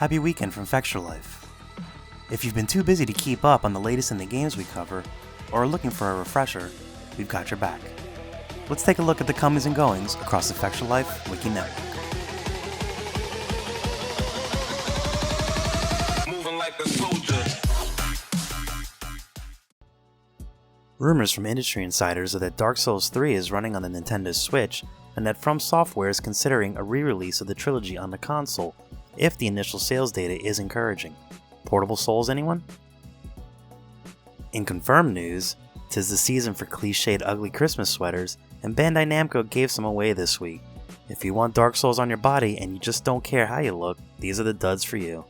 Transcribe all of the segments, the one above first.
Happy weekend from Fextralife. If you've been too busy to keep up on the latest in the games we cover, or are looking for a refresher, we've got your back. Let's take a look at the comings and goings across the Fextralife Wiki Network. Moving like a soldier. Rumors from industry insiders are that Dark Souls 3 is running on the Nintendo Switch, and that From Software is considering a re-release of the trilogy on the console, if the initial sales data is encouraging. Portable Souls, anyone? In confirmed news, 'tis the season for cliched ugly Christmas sweaters, and Bandai Namco gave some away this week. If you want Dark Souls on your body and you just don't care how you look, these are the duds for you.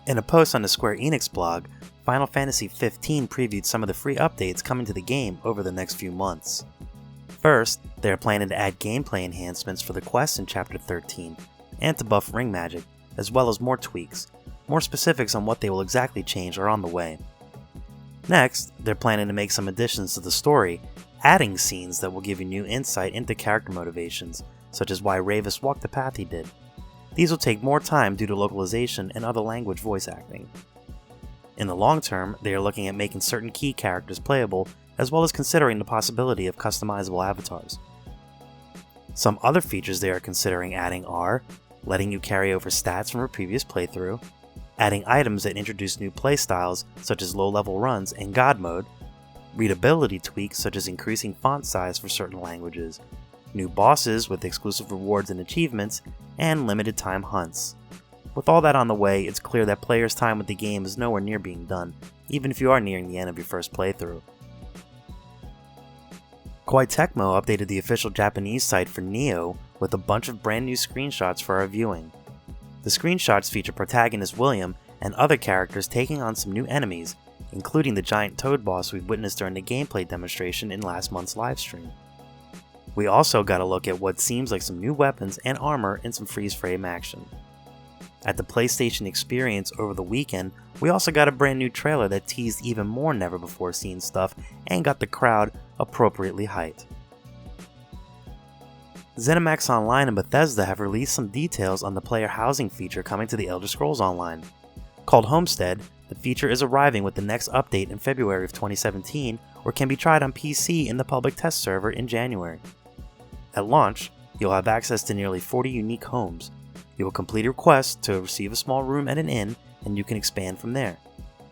In a post on the Square Enix blog, Final Fantasy XV previewed some of the free updates coming to the game over the next few months. First, they are planning to add gameplay enhancements for the quests in Chapter 13, and to buff ring magic, as well as more tweaks. More specifics on what they will exactly change are on the way. Next, they're planning to make some additions to the story, adding scenes that will give you new insight into character motivations, such as why Ravis walked the path he did. These will take more time due to localization and other language voice acting. In the long term, they are looking at making certain key characters playable, as well as considering the possibility of customizable avatars. Some other features they are considering adding are letting you carry over stats from a previous playthrough, adding items that introduce new playstyles such as low-level runs and God mode, readability tweaks such as increasing font size for certain languages, new bosses with exclusive rewards and achievements, and limited time hunts. With all that on the way, it's clear that players' time with the game is nowhere near being done, even if you are nearing the end of your first playthrough. Koei Tecmo updated the official Japanese site for Nioh with a bunch of brand new screenshots for our viewing. The screenshots feature protagonist William and other characters taking on some new enemies, including the giant toad boss we witnessed during the gameplay demonstration in last month's livestream. We also got a look at what seems like some new weapons and armor and some freeze frame action. At the PlayStation Experience over the weekend, we also got a brand new trailer that teased even more never before seen stuff and got the crowd appropriately hyped. ZeniMax Online and Bethesda have released some details on the player housing feature coming to the Elder Scrolls Online. Called Homestead, the feature is arriving with the next update in February of 2017, or can be tried on PC in the public test server in January. At launch, you'll have access to nearly 40 unique homes. You will complete a quest to receive a small room at an inn, and you can expand from there.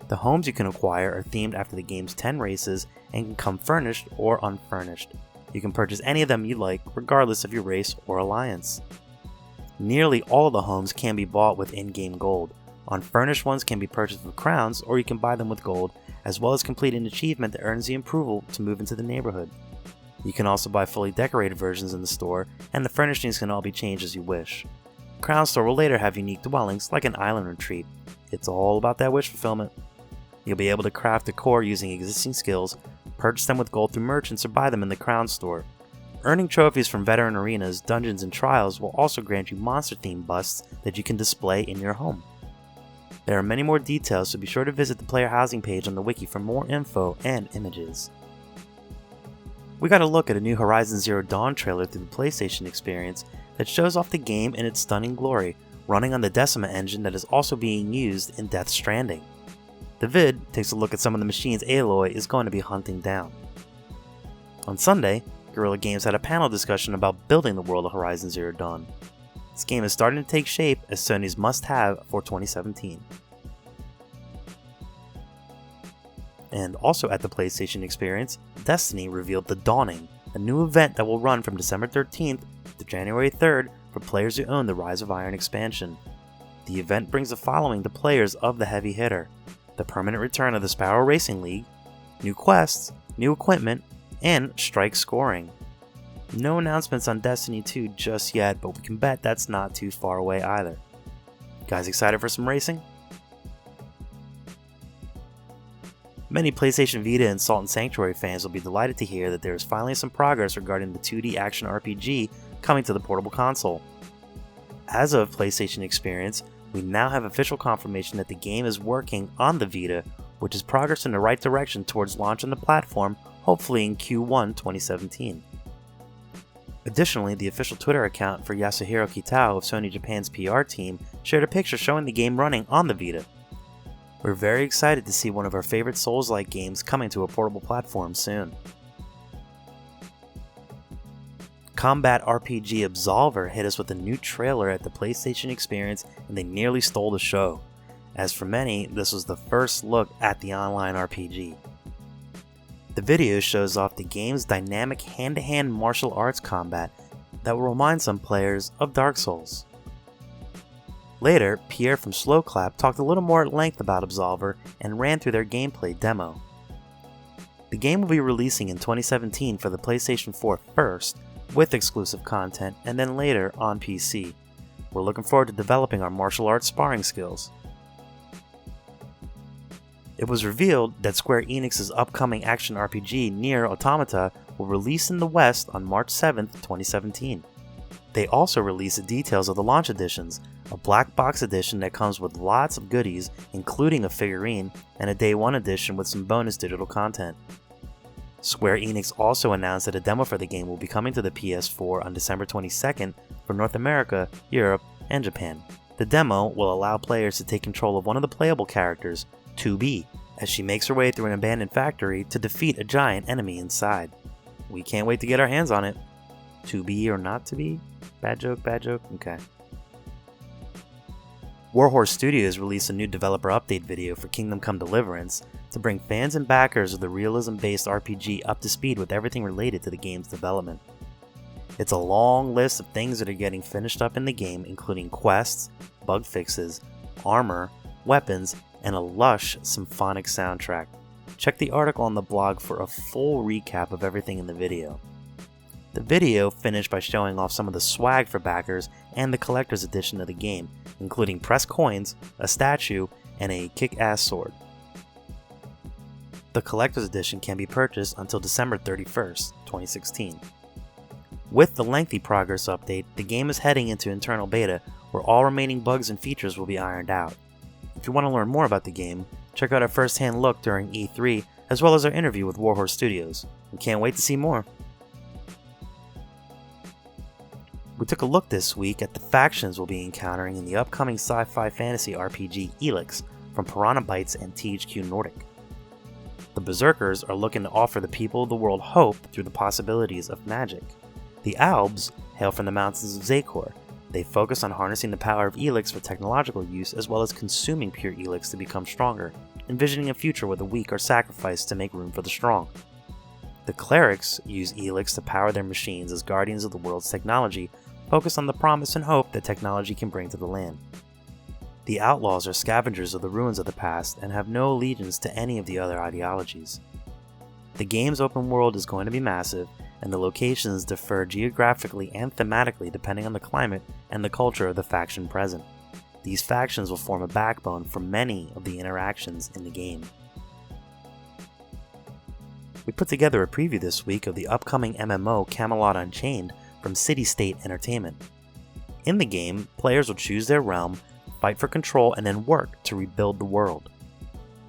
The homes you can acquire are themed after the game's 10 races and can come furnished or unfurnished. You can purchase any of them you like, regardless of your race or alliance. Nearly all of the homes can be bought with in-game gold. Unfurnished ones can be purchased with crowns, or you can buy them with gold, as well as complete an achievement that earns the approval to move into the neighborhood. You can also buy fully decorated versions in the store, and the furnishings can all be changed as you wish. Crown Store will later have unique dwellings like an island retreat. It's all about that wish fulfillment. You'll be able to craft decor using existing skills, purchase them with gold through merchants, or buy them in the Crown Store. Earning trophies from veteran arenas, dungeons, and trials will also grant you monster-themed busts that you can display in your home. There are many more details, so be sure to visit the player housing page on the wiki for more info and images. We got a look at a new Horizon Zero Dawn trailer through the PlayStation Experience that shows off the game in its stunning glory, running on the Decima engine that is also being used in Death Stranding. The vid takes a look at some of the machines Aloy is going to be hunting down. On Sunday, Guerrilla Games had a panel discussion about building the world of Horizon Zero Dawn. This game is starting to take shape as Sony's must-have for 2017. And also at the PlayStation Experience, Destiny revealed The Dawning, a new event that will run from December 13th to January 3rd for players who own the Rise of Iron expansion. The event brings the following to players of the heavy hitter: the permanent return of the Sparrow Racing League, new quests, new equipment, and strike scoring. No announcements on Destiny 2 just yet, but we can bet that's not too far away either. Guys excited for some racing? Many PlayStation Vita and Salt and Sanctuary fans will be delighted to hear that there is finally some progress regarding the 2D action RPG coming to the portable console. As of PlayStation Experience, we now have official confirmation that the game is working on the Vita, which is progress in the right direction towards launch on the platform, hopefully in Q1 2017. Additionally, the official Twitter account for Yasuhiro Kitao of Sony Japan's PR team shared a picture showing the game running on the Vita. We're very excited to see one of our favorite Souls-like games coming to a portable platform soon. Combat RPG Absolver hit us with a new trailer at the PlayStation Experience, and they nearly stole the show. As for many, this was the first look at the online RPG. The video shows off the game's dynamic hand-to-hand martial arts combat that will remind some players of Dark Souls. Later, Pierre from Slowclap talked a little more at length about Absolver and ran through their gameplay demo. The game will be releasing in 2017 for the PlayStation 4 first, with exclusive content, and then later on PC. We're looking forward to developing our martial arts sparring skills. It was revealed that Square Enix's upcoming action RPG Nier Automata will release in the West on March 7th, 2017. They also released details of the launch editions, a black box edition that comes with lots of goodies, including a figurine, and a Day 1 edition with some bonus digital content. Square Enix also announced that a demo for the game will be coming to the PS4 on December 22nd for North America, Europe, and Japan. The demo will allow players to take control of one of the playable characters, 2B, as she makes her way through an abandoned factory to defeat a giant enemy inside. We can't wait to get our hands on it. To be or not to be? Bad joke, okay. Warhorse Studios released a new developer update video for Kingdom Come Deliverance to bring fans and backers of the realism-based RPG up to speed with everything related to the game's development. It's a long list of things that are getting finished up in the game, including quests, bug fixes, armor, weapons, and a lush symphonic soundtrack. Check the article on the blog for a full recap of everything in the video. The video finished by showing off some of the swag for backers and the collector's edition of the game, including pressed coins, a statue, and a kick-ass sword. The collector's edition can be purchased until December 31st, 2016. With the lengthy progress update, the game is heading into internal beta, where all remaining bugs and features will be ironed out. If you want to learn more about the game, check out our first-hand look during E3, as well as our interview with Warhorse Studios. We can't wait to see more. We took a look this week at the factions we'll be encountering in the upcoming sci-fi fantasy RPG Elix from Piranha Bytes and THQ Nordic. The Berserkers are looking to offer the people of the world hope through the possibilities of magic. The Albs hail from the mountains of Zakor. They focus on harnessing the power of Elix for technological use, as well as consuming pure Elix to become stronger, envisioning a future where the weak are sacrificed to make room for the strong. The Clerics use Elix to power their machines as guardians of the world's technology, focused on the promise and hope that technology can bring to the land. The Outlaws are scavengers of the ruins of the past and have no allegiance to any of the other ideologies. The game's open world is going to be massive, and the locations differ geographically and thematically depending on the climate and the culture of the faction present. These factions will form a backbone for many of the interactions in the game. We put together a preview this week of the upcoming MMO Camelot Unchained from City State Entertainment. In the game, players will choose their realm, fight for control, and then work to rebuild the world.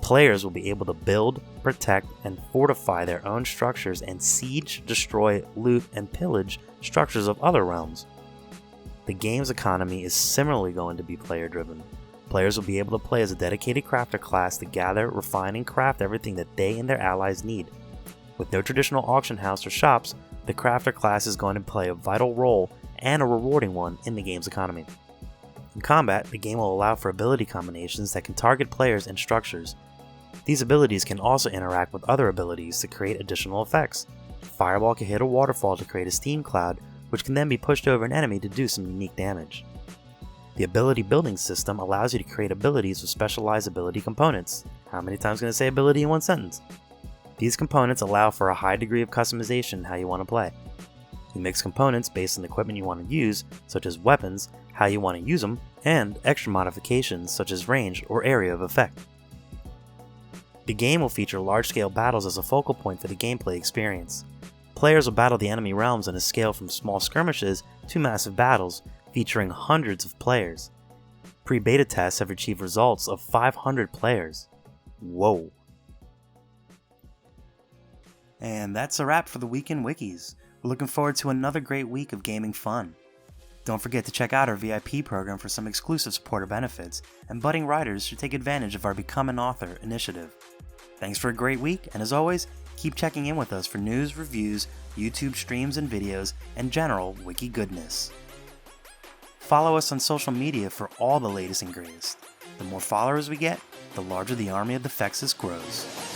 Players will be able to build, protect, and fortify their own structures and siege, destroy, loot, and pillage structures of other realms. The game's economy is similarly going to be player-driven. Players will be able to play as a dedicated crafter class to gather, refine, and craft everything that they and their allies need. With no traditional auction house or shops, the crafter class is going to play a vital role and a rewarding one in the game's economy. In combat, the game will allow for ability combinations that can target players and structures. These abilities can also interact with other abilities to create additional effects. Fireball can hit a waterfall to create a steam cloud, which can then be pushed over an enemy to do some unique damage. The ability building system allows you to create abilities with specialized ability components. How many times can I say ability in one sentence? These components allow for a high degree of customization in how you want to play. You mix components based on the equipment you want to use, such as weapons, how you want to use them, and extra modifications such as range or area of effect. The game will feature large-scale battles as a focal point for the gameplay experience. Players will battle the enemy realms on a scale from small skirmishes to massive battles, featuring hundreds of players. Pre-beta tests have achieved results of 500 players. Whoa. And that's a wrap for the Week in Wikis. We're looking forward to another great week of gaming fun. Don't forget to check out our VIP program for some exclusive supporter benefits, and budding writers should take advantage of our Become an Author initiative. Thanks for a great week, and as always, keep checking in with us for news, reviews, YouTube streams and videos, and general wiki goodness. Follow us on social media for all the latest and greatest. The more followers we get, the larger the army of the Fexes grows.